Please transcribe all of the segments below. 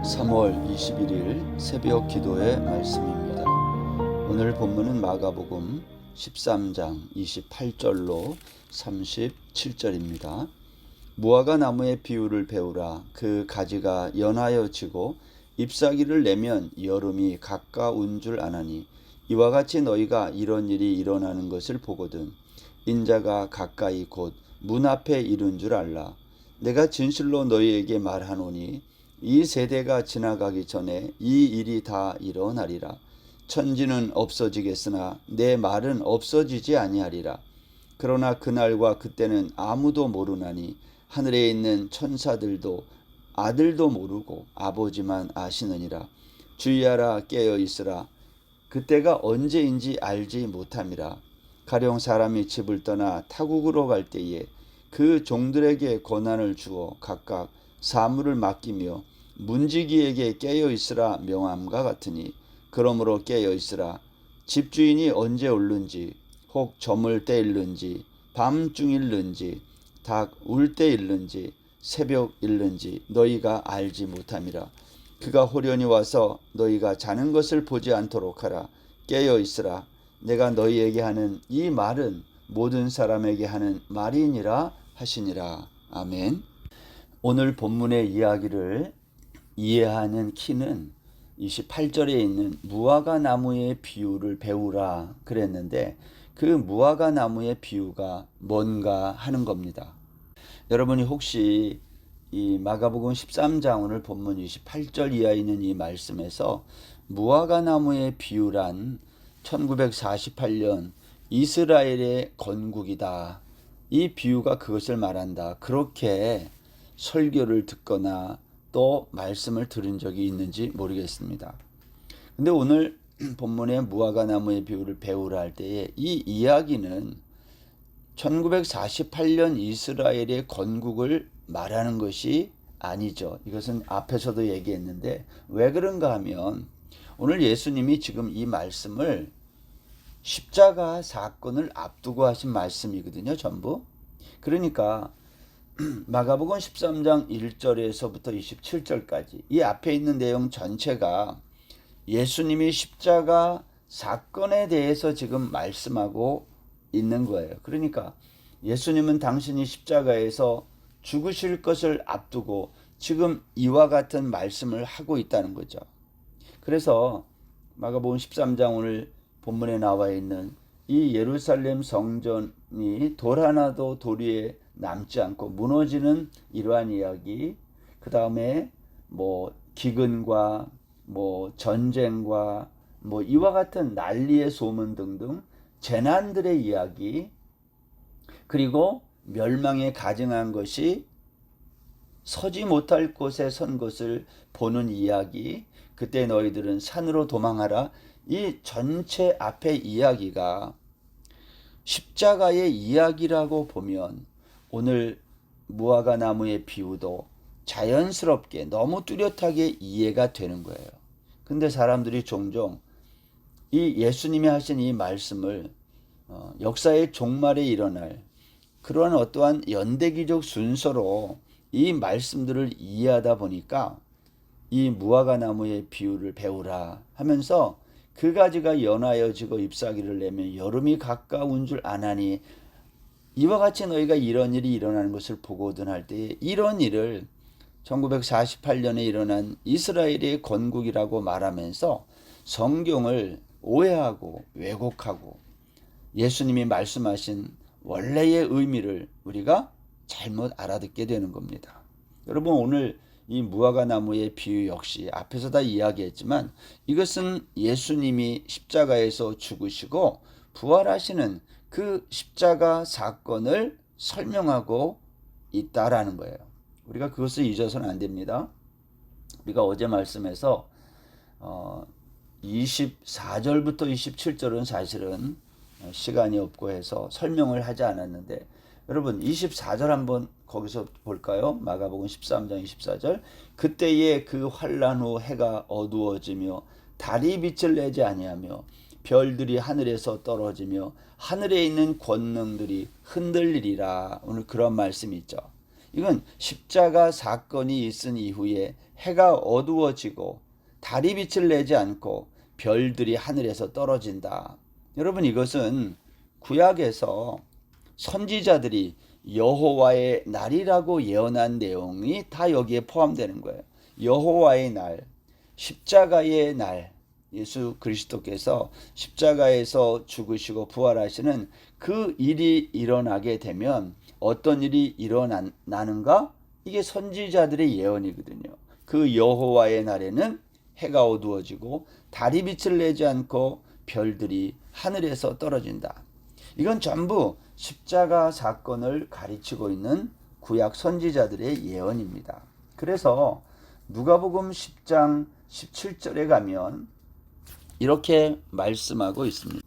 3월 21일 새벽 기도의 말씀입니다. 오늘 본문은 마가복음 13장 28절로 37절입니다. 무화과 나무의 비유를 배우라. 그 가지가 연하여 지고 잎사귀를 내면 여름이 가까운 줄 아나니 이와 같이 너희가 이런 일이 일어나는 것을 보거든 인자가 가까이 곧 문 앞에 이른 줄 알라. 내가 진실로 너희에게 말하노니 이 세대가 지나가기 전에 이 일이 다 일어나리라. 천지는 없어지겠으나 내 말은 없어지지 아니하리라. 그러나 그날과 그때는 아무도 모르나니 하늘에 있는 천사들도 아들도 모르고 아버지만 아시느니라. 주의하라, 깨어 있으라. 그때가 언제인지 알지 못함이라. 가령 사람이 집을 떠나 타국으로 갈 때에 그 종들에게 권한을 주어 각각 사물을 맡기며 문지기에게 깨어 있으라 명함과 같으니 그러므로 깨어 있으라. 집주인이 언제 올는지 혹 저물 때일는지 밤중일는지 닭 울 때일는지 새벽 일는지 너희가 알지 못함이라. 그가 호련히 와서 너희가 자는 것을 보지 않도록 하라. 깨어 있으라. 내가 너희에게 하는 이 말은 모든 사람에게 하는 말이니라 하시니라. 아멘. 오늘 본문의 이야기를 이해하는 키는 28절에 있는 무화과 나무의 비유를 배우라 그랬는데 그 무화과 나무의 비유가 뭔가 하는 겁니다. 여러분이 혹시 이 마가복음 13장 오늘 본문 28절 이하에 있는 이 말씀에서 무화과 나무의 비유란 1948년 이스라엘의 건국이다. 이 비유가 그것을 말한다. 그렇게 설교를 듣거나 또 말씀을 들은 적이 있는지 모르겠습니다. 근데 오늘 본문의 무화과 나무의 비유를 배우라 할 때에 이 이야기는 1948년 이스라엘의 건국을 말하는 것이 아니죠. 이것은 앞에서도 얘기했는데 왜 그런가 하면 오늘 예수님이 지금 이 말씀을 십자가 사건을 앞두고 하신 말씀이거든요. 전부. 그러니까 마가복음 13장 1절에서부터 27절까지 이 앞에 있는 내용 전체가 예수님이 십자가 사건에 대해서 지금 말씀하고 있는 거예요. 그러니까 예수님은 당신이 십자가에서 죽으실 것을 앞두고 지금 이와 같은 말씀을 하고 있다는 거죠. 그래서 마가복음 13장 오늘 본문에 나와 있는 이 예루살렘 성전이 돌 하나도 돌 위에 남지 않고 무너지는 이러한 이야기, 그 다음에 기근과 전쟁과 이와 같은 난리의 소문 등등 재난들의 이야기, 그리고 멸망에 가증한 것이 서지 못할 곳에 선 것을 보는 이야기, 그때 너희들은 산으로 도망하라. 이 전체 앞의 이야기가 십자가의 이야기라고 보면 오늘 무화과 나무의 비유도 자연스럽게 너무 뚜렷하게 이해가 되는 거예요. 근데 사람들이 종종 이 예수님이 하신 이 말씀을 역사의 종말에 일어날 그러한 어떠한 연대기적 순서로 이 말씀들을 이해하다 보니까 이 무화과 나무의 비유를 배우라 하면서 그 가지가 연하여 지고 잎사귀를 내면 여름이 가까운 줄 아나니 이와 같이 너희가 이런 일이 일어나는 것을 보거든 할 때 이런 일을 1948년에 일어난 이스라엘의 건국이라고 말하면서 성경을 오해하고 왜곡하고 예수님이 말씀하신 원래의 의미를 우리가 잘못 알아듣게 되는 겁니다. 여러분 오늘 이 무화과 나무의 비유 역시 앞에서 다 이야기했지만 이것은 예수님이 십자가에서 죽으시고 부활하시는 그 십자가 사건을 설명하고 있다라는 거예요. 우리가 그것을 잊어서는 안 됩니다. 우리가 어제 말씀에서 24절부터 27절은 사실은 시간이 없고 해서 설명을 하지 않았는데 여러분 24절 한번 거기서 볼까요? 마가복음 13장 24절. 그때에 그 환난 후 해가 어두워지며 달이 빛을 내지 아니하며 별들이 하늘에서 떨어지며 하늘에 있는 권능들이 흔들리리라. 오늘 그런 말씀이 있죠. 이건 십자가 사건이 있은 이후에 해가 어두워지고 달이 빛을 내지 않고 별들이 하늘에서 떨어진다. 여러분, 이것은 구약에서 선지자들이 여호와의 날이라고 예언한 내용이 다 여기에 포함되는 거예요. 여호와의 날, 십자가의 날, 예수 그리스도께서 십자가에서 죽으시고 부활하시는 그 일이 일어나게 되면 어떤 일이 일어나는가? 이게 선지자들의 예언이거든요. 그 여호와의 날에는 해가 어두워지고 달이 빛을 내지 않고 별들이 하늘에서 떨어진다. 이건 전부 십자가 사건을 가르치고 있는 구약 선지자들의 예언입니다. 그래서 누가복음 10장 17절에 가면 이렇게 말씀하고 있습니다.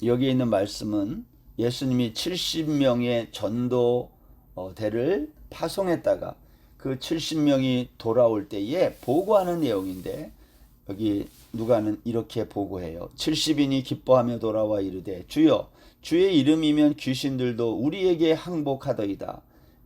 여기 있는 말씀은 예수님이 70명의 전도대를 파송했다가 그 70명이 돌아올 때에 보고하는 내용인데, 여기 누가는 이렇게 보고해요. 70인이 기뻐하며 돌아와 이르되 주여 주의 이름이면 귀신들도 우리에게 항복하더이다.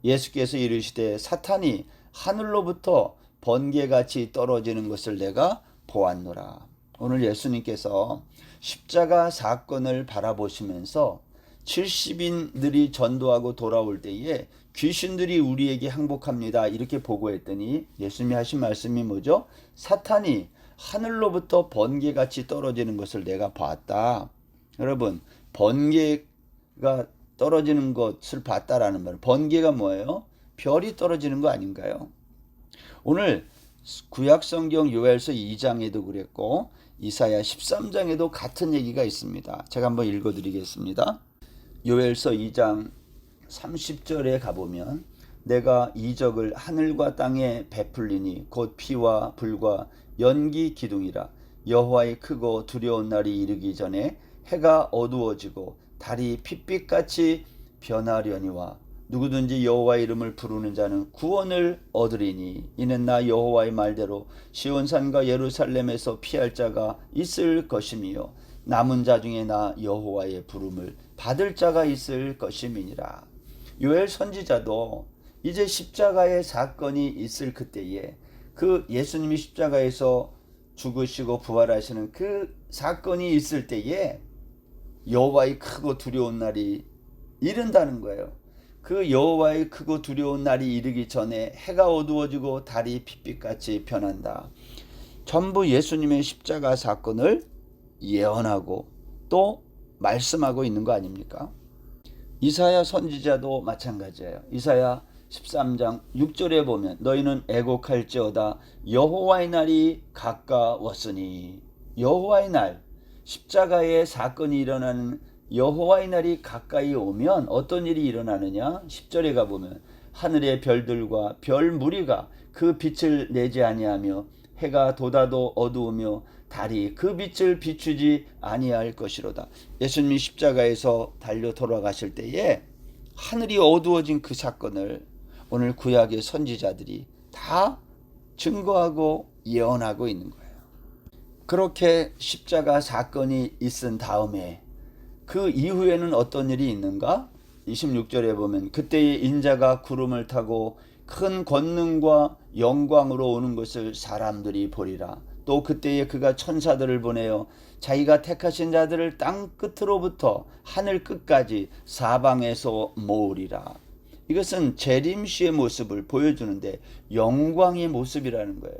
예수께서 이르시되 사탄이 하늘로부터 번개같이 떨어지는 것을 내가 보았노라. 오늘 예수님께서 십자가 사건을 바라보시면서 70인들이 전도하고 돌아올 때에 귀신들이 우리에게 항복합니다, 이렇게 보고했더니 예수님이 하신 말씀이 뭐죠? 사탄이 하늘로부터 번개같이 떨어지는 것을 내가 봤다. 여러분, 번개가 떨어지는 것을 봤다라는 말, 번개가 뭐예요? 별이 떨어지는 거 아닌가요? 오늘 구약성경 요엘서 2장에도 그랬고 이사야 13장에도 같은 얘기가 있습니다. 제가 한번 읽어드리겠습니다. 요엘서 2장 30절에 가보면 내가 이적을 하늘과 땅에 베풀리니 곧 피와 불과 연기 기둥이라. 여호와의 크고 두려운 날이 이르기 전에 해가 어두워지고 달이 핏빛같이 변하려니와 누구든지 여호와의 이름을 부르는 자는 구원을 얻으리니 이는 나 여호와의 말대로 시온산과 예루살렘에서 피할 자가 있을 것이며 남은 자 중에 나 여호와의 부름을 받을 자가 있을 것임이니라. 요엘 선지자도 이제 십자가의 사건이 있을 그때에 그 예수님이 십자가에서 죽으시고 부활하시는 그 사건이 있을 때에 여호와의 크고 두려운 날이 이른다는 거예요. 그 여호와의 크고 두려운 날이 이르기 전에 해가 어두워지고 달이 핏빛같이 변한다. 전부 예수님의 십자가 사건을 예언하고 또 말씀하고 있는 거 아닙니까? 이사야 선지자도 마찬가지예요. 이사야 13장 6절에 보면 너희는 애곡할지어다 여호와의 날이 가까웠으니, 여호와의 날, 십자가의 사건이 일어나는 여호와의 날이 가까이 오면 어떤 일이 일어나느냐? 10절에 가보면 하늘의 별들과 별 무리가 그 빛을 내지 아니하며 해가 돋아도 어두우며 달이 그 빛을 비추지 아니할 것이로다. 예수님이 십자가에서 달려 돌아가실 때에 하늘이 어두워진 그 사건을 오늘 구약의 선지자들이 다 증거하고 예언하고 있는 거예요. 그렇게 십자가 사건이 있은 다음에 그 이후에는 어떤 일이 있는가? 26절에 보면 그때의 인자가 구름을 타고 큰 권능과 영광으로 오는 것을 사람들이 보리라. 또 그때에 그가 천사들을 보내어 자기가 택하신 자들을 땅 끝으로부터 하늘 끝까지 사방에서 모으리라. 이것은 재림시의 모습을 보여주는데 영광의 모습이라는 거예요.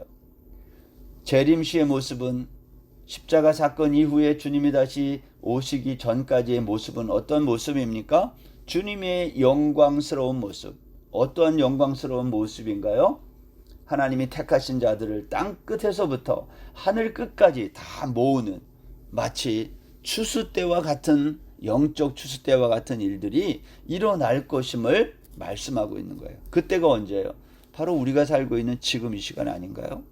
재림시의 모습은 십자가 사건 이후에 주님이 다시 오시기 전까지의 모습은 어떤 모습입니까? 주님의 영광스러운 모습. 어떠한 영광스러운 모습인가요? 하나님이 택하신 자들을 땅 끝에서부터 하늘 끝까지 다 모으는, 마치 추수 때와 같은, 영적 추수 때와 같은 일들이 일어날 것임을 말씀하고 있는 거예요. 그때가 언제예요? 바로 우리가 살고 있는 지금 이 시간 아닌가요?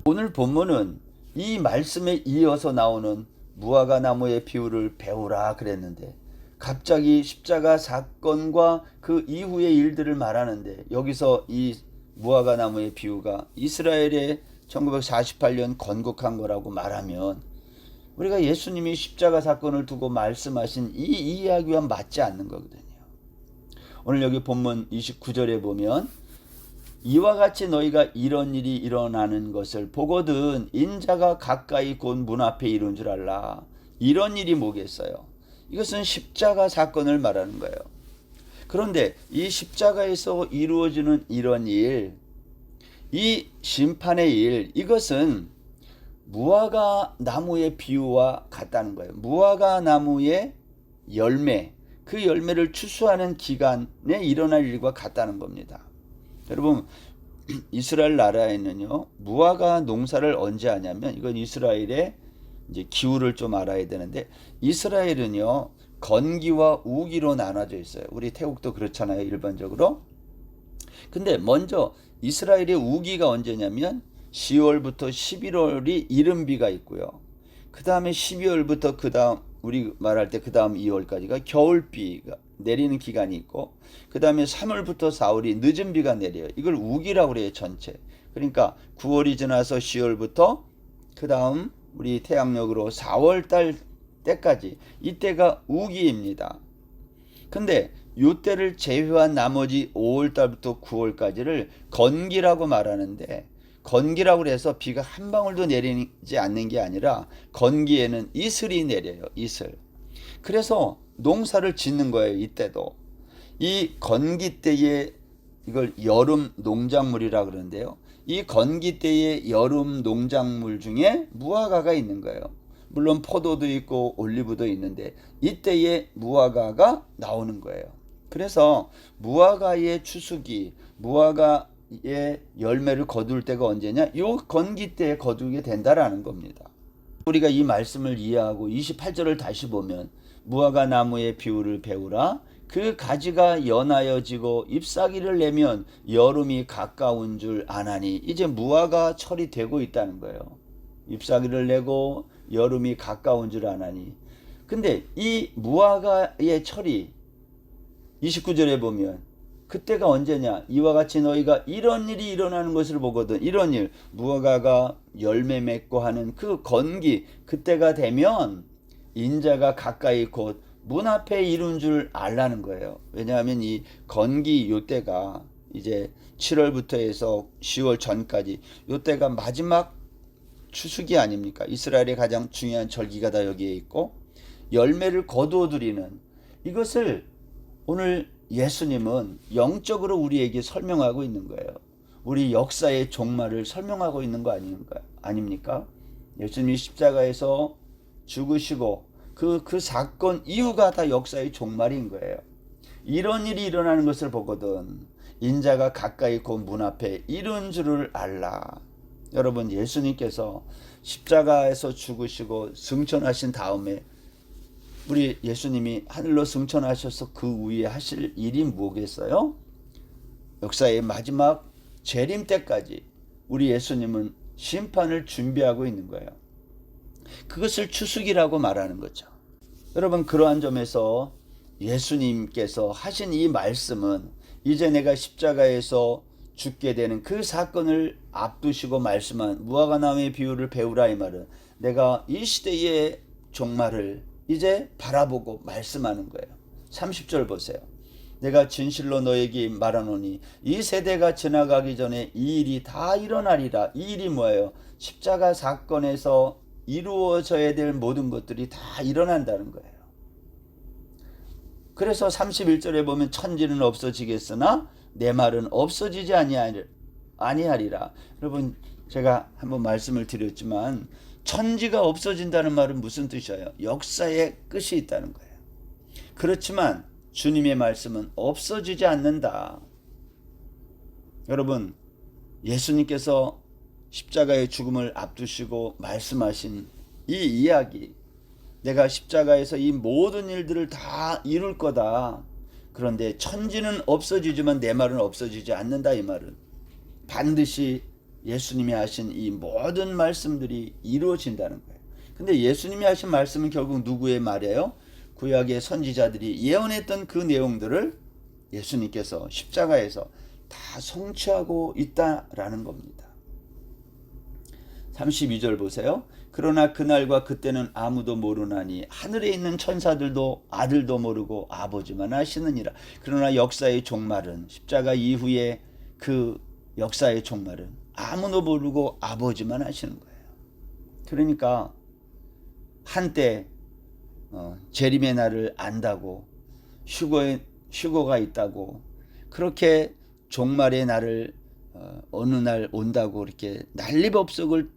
오늘 본문은 이 말씀에 이어서 나오는 무화과 나무의 비유를 배우라 그랬는데 갑자기 십자가 사건과 그 이후의 일들을 말하는데 여기서 이 무화과 나무의 비유가 이스라엘의 1948년 건국한 거라고 말하면 우리가 예수님이 십자가 사건을 두고 말씀하신 이 이야기와 맞지 않는 거거든요. 오늘 여기 본문 29절에 보면 이와 같이 너희가 이런 일이 일어나는 것을 보거든 인자가 가까이 곧 문 앞에 이른 줄 알라. 이런 일이 뭐겠어요? 이것은 십자가 사건을 말하는 거예요. 그런데 이 십자가에서 이루어지는 이런 일, 이 심판의 일, 이것은 무화과 나무의 비유와 같다는 거예요. 무화과 나무의 열매, 그 열매를 추수하는 기간에 일어날 일과 같다는 겁니다. 여러분, 이스라엘 나라에는요, 무화과 농사를 언제 하냐면, 이건 이스라엘의 이제 기후를 좀 알아야 되는데, 이스라엘은요, 건기와 우기로 나눠져 있어요. 우리 태국도 그렇잖아요, 일반적으로. 근데 먼저 이스라엘의 우기가 언제냐면 10월부터 11월이 이른비가 있고요. 그 다음에 12월부터 그 다음 우리 말할 때 그 다음 2월까지가 겨울비가 내리는 기간이 있고, 그 다음에 3월부터 4월이 늦은 비가 내려요. 이걸 우기라고 그래요, 전체. 그러니까 9월이 지나서 10월부터 그 다음 우리 태양력으로 4월 달 때까지, 이때가 우기입니다. 근데 이때를 제외한 나머지 5월 달부터 9월까지를 건기라고 말하는데, 건기라고 해서 비가 한 방울도 내리지 않는 게 아니라 건기에는 이슬이 내려요. 이슬. 그래서 농사를 짓는 거예요. 이때도. 이 건기 때에 이걸 여름 농작물이라 그러는데요. 이 건기 때의 여름 농작물 중에 무화과가 있는 거예요. 물론 포도도 있고 올리브도 있는데 이때에 무화과가 나오는 거예요. 그래서 무화과의 추수기, 무화과의 열매를 거둘 때가 언제냐? 요 건기 때에 거두게 된다라는 겁니다. 우리가 이 말씀을 이해하고 28절을 다시 보면 무화과 나무의 비유를 배우라. 그 가지가 연하여지고 잎사귀를 내면 여름이 가까운 줄 아나니. 이제 무화과 철이 되고 있다는 거예요. 잎사귀를 내고 여름이 가까운 줄 아나니. 근데 이 무화과의 철이 29절에 보면 그때가 언제냐? 이와 같이 너희가 이런 일이 일어나는 것을 보거든. 이런 일, 무화과가 열매 맺고 하는 그 건기, 그때가 되면 인자가 가까이 곧 문 앞에 이룬 줄 알라는 거예요. 왜냐하면 이 건기 요때가 이제 7월부터 해서 10월 전까지 요때가 마지막 추수기 아닙니까? 이스라엘의 가장 중요한 절기가 다 여기에 있고, 열매를 거두어 드리는 이것을 오늘 예수님은 영적으로 우리에게 설명하고 있는 거예요. 우리 역사의 종말을 설명하고 있는 거 아닙니까? 예수님이 십자가에서 죽으시고 그 사건 이유가 다 역사의 종말인 거예요. 이런 일이 일어나는 것을 보거든 인자가 가까이 곧 문 앞에 이른 줄을 알라. 여러분, 예수님께서 십자가에서 죽으시고 승천하신 다음에 우리 예수님이 하늘로 승천하셔서 그 위에 하실 일이 뭐겠어요? 역사의 마지막 재림 때까지 우리 예수님은 심판을 준비하고 있는 거예요. 그것을 추수기라고 말하는 거죠. 여러분, 그러한 점에서 예수님께서 하신 이 말씀은 이제 내가 십자가에서 죽게 되는 그 사건을 앞두시고 말씀한 무화과 나무의 비유를 배우라, 이 말은 내가 이 시대의 종말을 이제 바라보고 말씀하는 거예요. 30절 보세요. 내가 진실로 너에게 말하노니 이 세대가 지나가기 전에 이 일이 다 일어나리라. 이 일이 뭐예요? 십자가 사건에서 이루어져야 될 모든 것들이 다 일어난다는 거예요. 그래서 31절에 보면 천지는 없어지겠으나 내 말은 없어지지 아니하리라. 여러분, 제가 한번 말씀을 드렸지만 천지가 없어진다는 말은 무슨 뜻이에요? 역사의 끝이 있다는 거예요. 그렇지만 주님의 말씀은 없어지지 않는다. 여러분, 예수님께서 십자가의 죽음을 앞두시고 말씀하신 이 이야기, 내가 십자가에서 이 모든 일들을 다 이룰 거다. 그런데 천지는 없어지지만 내 말은 없어지지 않는다. 이 말은 반드시 예수님이 하신 이 모든 말씀들이 이루어진다는 거예요. 근데 예수님이 하신 말씀은 결국 누구의 말이에요? 구약의 선지자들이 예언했던 그 내용들을 예수님께서 십자가에서 다 성취하고 있다라는 겁니다. 32절 보세요. 그러나 그날과 그때는 아무도 모르나니 하늘에 있는 천사들도 아들도 모르고 아버지만 아시느니라. 그러나 역사의 종말은, 십자가 이후에 그 역사의 종말은 아무도 모르고 아버지만 아시는 거예요. 그러니까 한때 재림의 날을 안다고, 휴거가 있다고, 그렇게 종말의 날을 어느 날 온다고 이렇게 난리법석을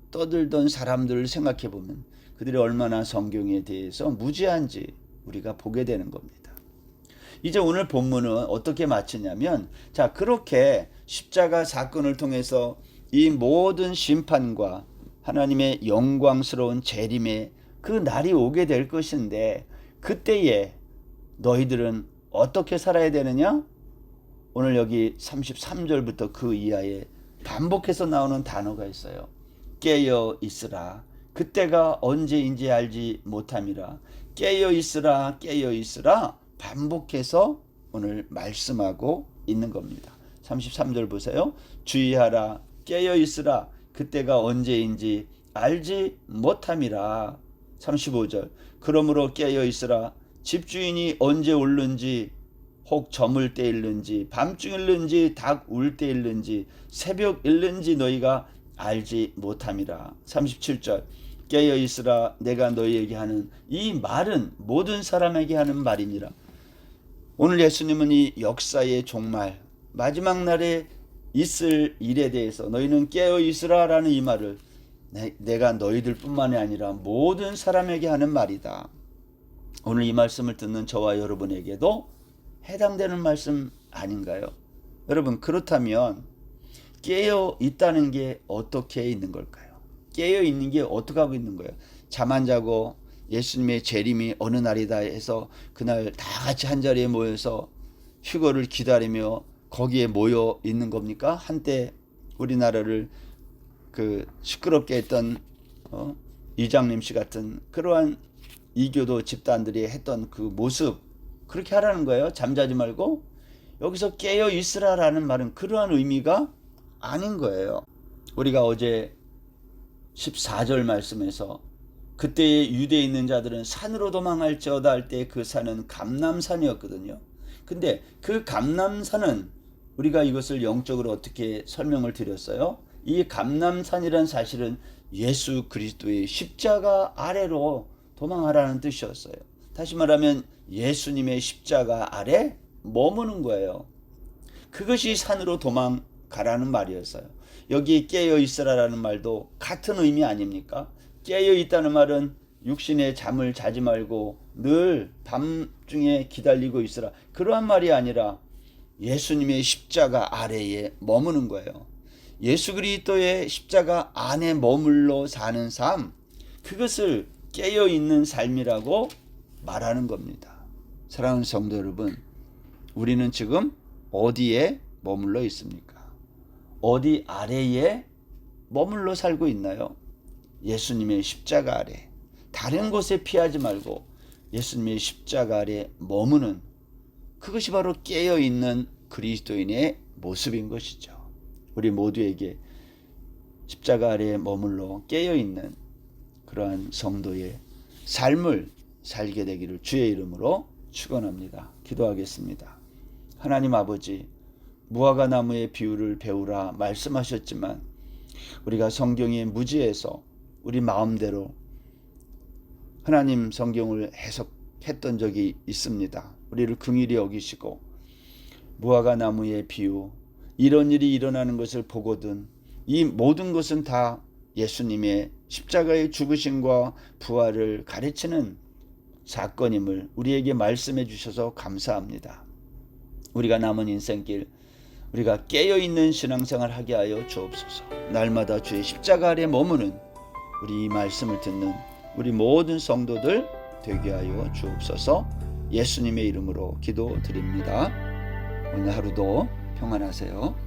떠들던 사람들을 생각해 보면 그들이 얼마나 성경에 대해서 무지한지 우리가 보게 되는 겁니다. 이제 오늘 본문은 어떻게 마치냐면, 자, 그렇게 십자가 사건을 통해서 이 모든 심판과 하나님의 영광스러운 재림의 그 날이 오게 될 것인데, 그때에 너희들은 어떻게 살아야 되느냐? 오늘 여기 33절부터 그 이하에 반복해서 나오는 단어가 있어요. 깨어 있으라. 그때가 언제인지 알지 못함이라. 깨어 있으라, 깨어 있으라. 반복해서 오늘 말씀하고 있는 겁니다. 33절 보세요. 주의하라, 깨어 있으라. 그때가 언제인지 알지 못함이라. 35절. 그러므로 깨어 있으라. 집주인이 언제 올는지, 혹 저물 때일는지, 밤중일는지, 닭 울 때일는지, 새벽일는지 너희가 알지 못함이라. 37절. 깨어 있으라. 내가 너희에게 하는 이 말은 모든 사람에게 하는 말이니라. 오늘 예수님은 이 역사의 종말, 마지막 날에 있을 일에 대해서 너희는 깨어 있으라 라는 이 말을 내가 너희들 뿐만이 아니라 모든 사람에게 하는 말이다. 오늘 이 말씀을 듣는 저와 여러분에게도 해당되는 말씀 아닌가요? 여러분, 그렇다면 깨어 있다는 게 어떻게 있는 걸까요? 깨어 있는 게 어떻게 하고 있는 거예요? 잠 안 자고 예수님의 재림이 어느 날이다 해서 그날 다 같이 한자리에 모여서 휴거를 기다리며 거기에 모여 있는 겁니까? 한때 우리나라를 그 시끄럽게 했던 이장님 씨 같은 그러한 이교도 집단들이 했던 그 모습, 그렇게 하라는 거예요. 잠자지 말고. 여기서 깨어 있으라라는 말은 그러한 의미가 아닌 거예요. 우리가 어제 14절 말씀에서 그때의 유대에 있는 자들은 산으로 도망할지어다 할 때 그 산은 감람산이었거든요. 근데 그 감람산은 우리가 이것을 영적으로 어떻게 설명을 드렸어요? 이 감람산이란 사실은 예수 그리스도의 십자가 아래로 도망하라는 뜻이었어요. 다시 말하면 예수님의 십자가 아래 머무는 거예요. 그것이 산으로 도망가라는 말이었어요. 여기 깨어 있으라라는 말도 같은 의미 아닙니까? 깨어 있다는 말은 육신의 잠을 자지 말고 늘 밤중에 기다리고 있으라, 그러한 말이 아니라 예수님의 십자가 아래에 머무는 거예요. 예수 그리스도의 십자가 안에 머물러 사는 삶, 그것을 깨어 있는 삶이라고 말하는 겁니다. 사랑하는 성도 여러분, 우리는 지금 어디에 머물러 있습니까? 어디 아래에 머물러 살고 있나요? 예수님의 십자가 아래, 다른 곳에 피하지 말고 예수님의 십자가 아래 머무는, 그것이 바로 깨어있는 그리스도인의 모습인 것이죠. 우리 모두에게 십자가 아래에 머물러 깨어있는 그러한 성도의 삶을 살게 되기를 주의 이름으로 축원합니다. 기도하겠습니다. 하나님 아버지, 무화과 나무의 비유를 배우라 말씀하셨지만 우리가 성경에 무지해서 우리 마음대로 하나님 성경을 해석했던 적이 있습니다. 우리를 긍휼히 여기시고 무화과 나무의 비유, 이런 일이 일어나는 것을 보거든 이 모든 것은 다 예수님의 십자가의 죽으심과 부활을 가르치는 사건임을 우리에게 말씀해 주셔서 감사합니다. 우리가 남은 인생길 우리가 깨어있는 신앙생활 하게 하여 주옵소서. 날마다 주의 십자가 아래 머무는 우리 이 말씀을 듣는 우리 모든 성도들 되게 하여 주옵소서. 예수님의 이름으로 기도드립니다. 오늘 하루도 평안하세요.